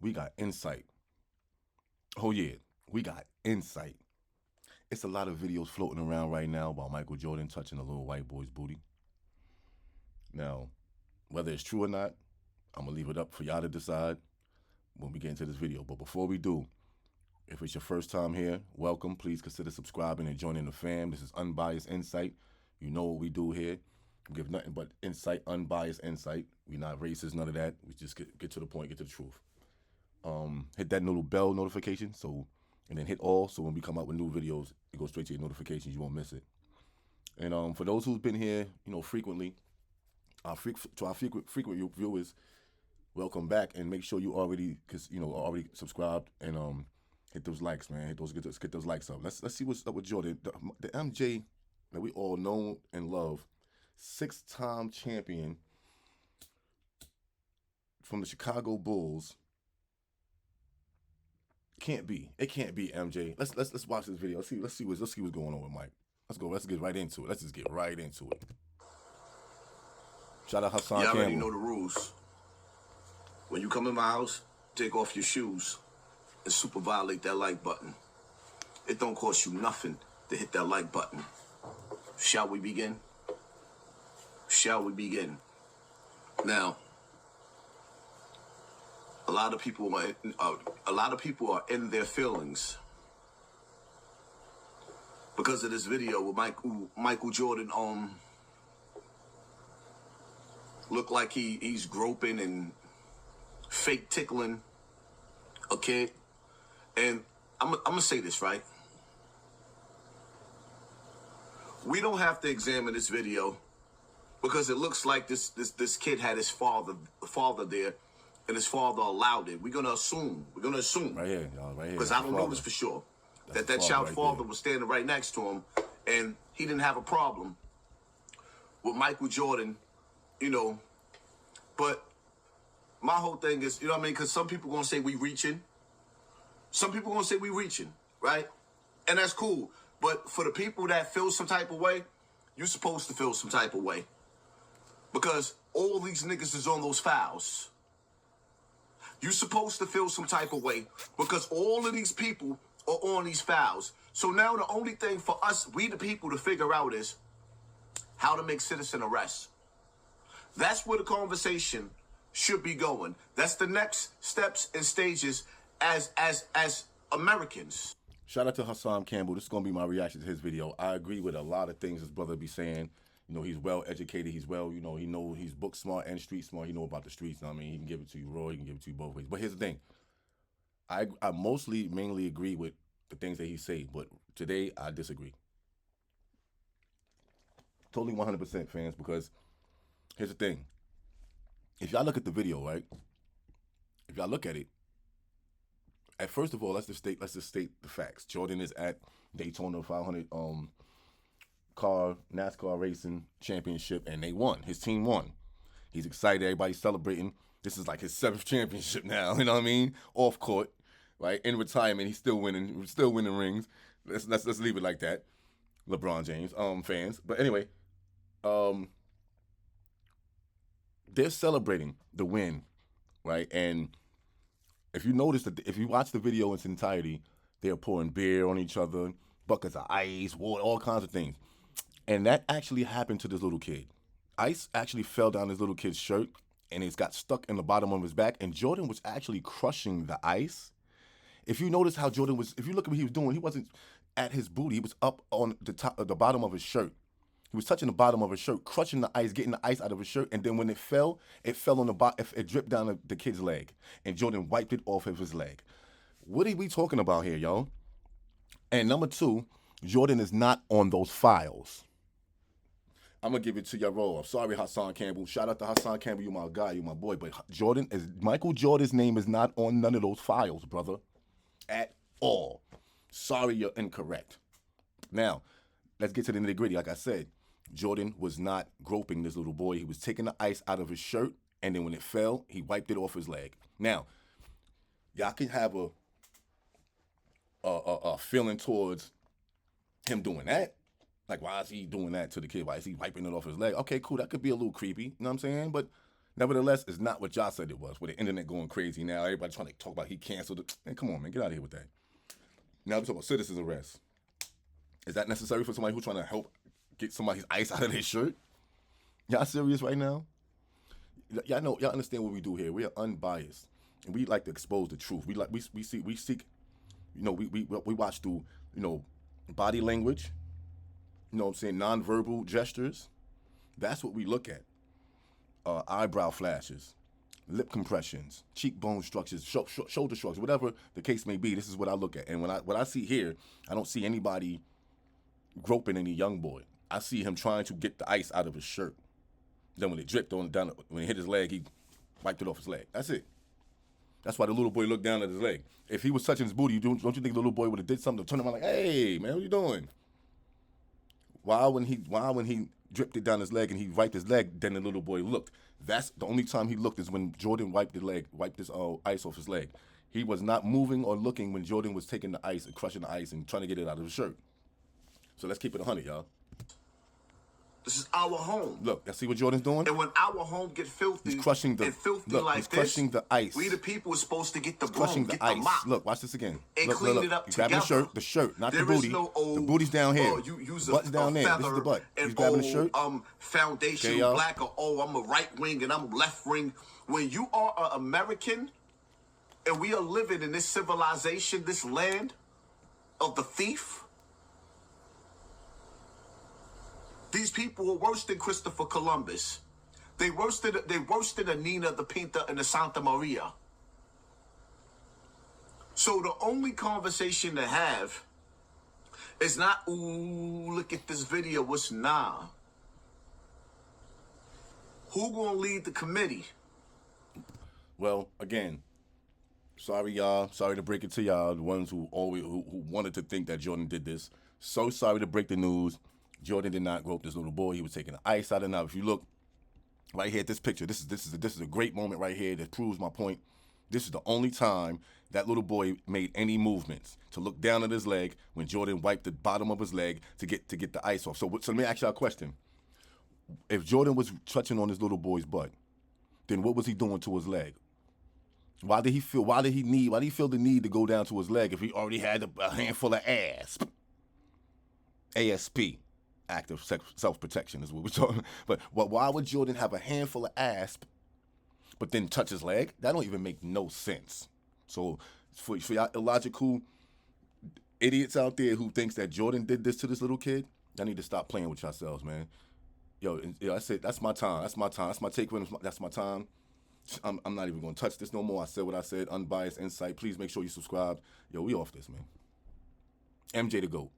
we got insight. Oh yeah, we got insight. It's a lot of videos floating around right now about Michael Jordan touching a little white boy's booty. Now, whether it's true or not, I'm gonna leave it up for y'all to decide when we get into this video. But before we do, if it's your first time here, welcome. Please consider subscribing and joining the fam. This is Unbiased Insight. You know what we do here. We give nothing but insight, unbiased insight. We not racist, none of that. We just get to the point, get to the truth. Hit that little bell notification and then hit all so when we come out with new videos, it goes straight to your notifications. You won't miss it. And for those who've been here, frequently, to our frequent viewers, welcome back, and make sure you already subscribed and hit those likes, man. Get those likes up. Let's see what's up with Jordan. The MJ that we all know and love, 6-time champion from the Chicago Bulls. It can't be MJ. Let's watch this video. Let's see what's going on with Mike. Let's go. Let's get right into it. Let's just get right into it. Shout out Hassan Y'all Campbell. already know the rules. When you come in my house, take off your shoes and super violate that like button. It don't cost you nothing to hit that like button. Shall we begin? Shall we begin? Now, a lot of people are in their feelings because of this video with Michael Jordan look like he's groping and fake tickling a kid. And I'm gonna say this, right? We don't have to examine this video because it looks like this kid had his father there, and his father allowed it. We're gonna assume Right here, y'all, right here. because I don't know this for sure that child's father was standing right next to him, and he didn't have a problem with Michael Jordan, But my whole thing is, what I mean? Because some people gonna say we reaching. Some people gonna say we reaching, right? And that's cool. But for the people that feel some type of way, you're supposed to feel some type of way. Because all these niggas is on those fouls. You're supposed to feel some type of way because all of these people are on these fouls. So now the only thing for us, we the people, to figure out is how to make citizen arrests. That's where the conversation should be going. That's the next steps and stages as Americans. Shout out to Hassan Campbell. This is gonna be my reaction to his video. I agree with a lot of things his brother be saying. He's well educated. He's he's book smart and street smart. He know about the streets. I mean, he can give it to you raw. He can give it to you both ways. But here's the thing. I mainly agree with the things that he say, but today I disagree. Totally 100% fans, because here's the thing. If y'all look at the video, right? If y'all look at it, at first of all, let's just state the facts. Jordan is at Daytona 500 NASCAR racing championship, and they won. His team won. He's excited. Everybody's celebrating. This is like his 7th championship now. You know what I mean? Off court, right? In retirement, he's still winning rings. Let's leave it like that. LeBron James fans. But anyway, they're celebrating the win, right? And if you notice if you watch the video in its entirety, they're pouring beer on each other, buckets of ice, water, all kinds of things. And that actually happened to this little kid. Ice actually fell down this little kid's shirt, and it's got stuck in the bottom of his back, and Jordan was actually crushing the ice. If you notice how Jordan was, if you look at what he was doing, he wasn't at his booty. He was up on the bottom of his shirt. He was touching the bottom of his shirt, crushing the ice, getting the ice out of his shirt, and then when it fell on the bottom. It dripped down the kid's leg, and Jordan wiped it off of his leg. What are we talking about here, y'all? And number 2, Jordan is not on those files. I'm gonna give it to y'all raw. Sorry, Hassan Campbell. Shout out to Hassan Campbell. You my guy, you my boy. But Michael Jordan's name is not on none of those files, brother, at all. Sorry, you're incorrect. Now, let's get to the nitty-gritty. Like I said, Jordan was not groping this little boy. He was taking the ice out of his shirt, and then when it fell, he wiped it off his leg. Now, y'all can have a feeling towards him doing that. Like, why is he doing that to the kid? Why is he wiping it off his leg? Okay, cool. That could be a little creepy. You know what I'm saying? But Nevertheless, it's not what y'all said it was. With the internet going crazy now, everybody trying to talk about he canceled it. Man, come on, man, get out of here with that. Now we're talking about citizen's arrest. Is that necessary for somebody who's trying to help get somebody's ice out of their shirt? Y'all serious right now? Y'all know, y'all understand what we do here. We are unbiased, and we like to expose the truth. We seek, you know, we watch through, you know, body language. You know what I'm saying? Nonverbal gestures. That's what we look at. Eyebrow flashes, lip compressions, cheekbone structures, shoulder shrugs, whatever the case may be. This is what I look at. And what I see here, I don't see anybody groping any young boy. I see him trying to get the ice out of his shirt. Then when it dripped down, when it hit his leg, he wiped it off his leg. That's it. That's why the little boy looked down at his leg. If he was touching his booty, don't you think the little boy would have did something to turn around like, hey, man, what you doing? Why when he dripped it down his leg and he wiped his leg, then the little boy looked. That's the only time he looked is when Jordan wiped his ice off his leg. He was not moving or looking when Jordan was taking the ice and crushing the ice and trying to get it out of his shirt. So let's keep it 100, y'all. This is our home. Look, see what Jordan's doing? And when our home get filthy, he's crushing the crushing the ice. We the people are supposed to get the crushing broom, the get ice. the mop, Look, watch this again. And look, clean look. it up He's together. grabbing the shirt, not there the booty. The booty's down here. You use the butt's down there. This is the butt. He's grabbing the shirt. Foundation okay, black, or I'm a right wing and I'm left wing. When you are an American, and we are living in this civilization, this land of the thief. These people are worse than Christopher Columbus. They worse than the Nina, the Pinta, and the Santa Maria. So the only conversation to have is not, ooh, look at this video. What's nah? Who gonna lead the committee? Well, again, sorry y'all. Sorry to break it to y'all, the ones who wanted to think that Jordan did this. So sorry to break the news. Jordan did not grope this little boy. He was taking the ice out of him. Now, if you look right here at this picture, this is a great moment right here that proves my point. This is the only time that little boy made any movements to look down at his leg when Jordan wiped the bottom of his leg to get the ice off. So let me ask y'all a question. If Jordan was touching on this little boy's butt, then what was he doing to his leg? Why did he feel the need to go down to his leg if he already had a handful of ASP? ASP. Active self-protection is what we're talking about. But why would Jordan have a handful of asp but then touch his leg? That don't even make no sense. So for y'all illogical idiots out there who thinks that Jordan did this to this little kid, y'all need to stop playing with yourselves, man. Yo, I said, that's my time. That's my time. That's my take. That's my time. I'm not even going to touch this no more. I said what I said. Unbiased insight. Please make sure you subscribe. Yo, we off this, man. MJ the GOAT.